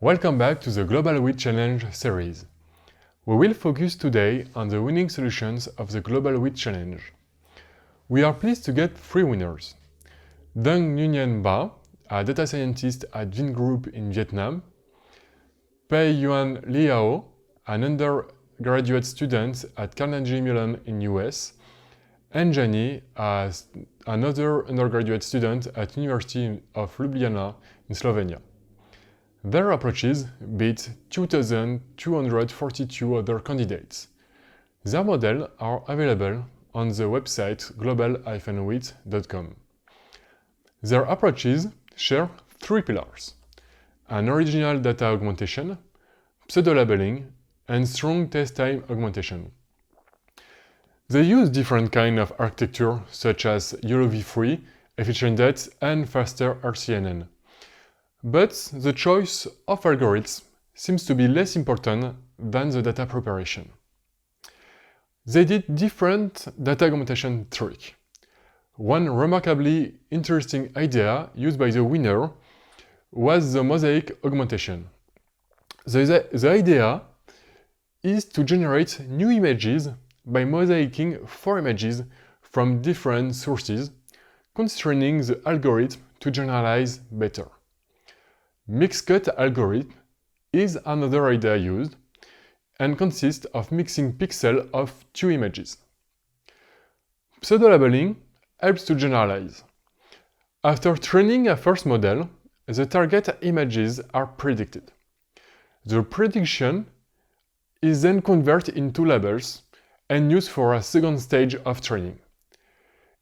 Welcome back to the Global WIT Challenge series. We will focus today on the winning solutions of the Global WIT Challenge. We are pleased to get 3 winners. Deng Nguyen Ba, a data scientist at Vingroup in Vietnam, Pei Yuan Liao, an undergraduate student at Carnegie Mellon in US, and Jani, another undergraduate student at University of Ljubljana in Slovenia. Their approaches beat 2,242 other candidates. Their models are available on the website global-wit.com. Their approaches share 3 pillars: an original data augmentation, pseudo-labeling, and strong test time augmentation. They use different kinds of architecture such as YOLO v3, efficient and faster RCNN. But the choice of algorithms seems to be less important than the data preparation. They did different data augmentation tricks. One remarkably interesting idea used by the winner was the mosaic augmentation. The idea is to generate new images by mosaicing 4 images from different sources, constraining the algorithm to generalize better. Mixed-cut algorithm is another idea used and consists of mixing pixels of 2 images. Pseudo-labeling helps to generalize. After training a first model, the target images are predicted. The prediction is then converted into labels and used for a second stage of training.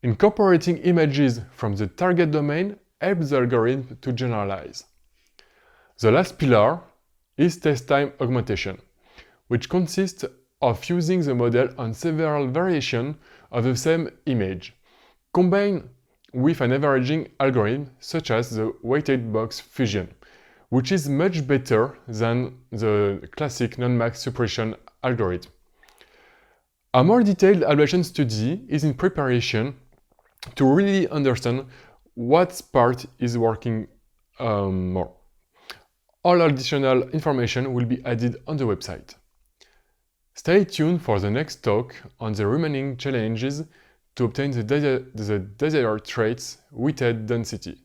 Incorporating images from the target domain helps the algorithm to generalize. The last pillar is test time augmentation, which consists of using the model on several variations of the same image, combined with an averaging algorithm such as the weighted box fusion, which is much better than the classic non-max suppression algorithm. A more detailed evaluation study is in preparation to really understand what part is working more. All additional information will be added on the website. Stay tuned for the next talk on the remaining challenges to obtain the desired traits with density.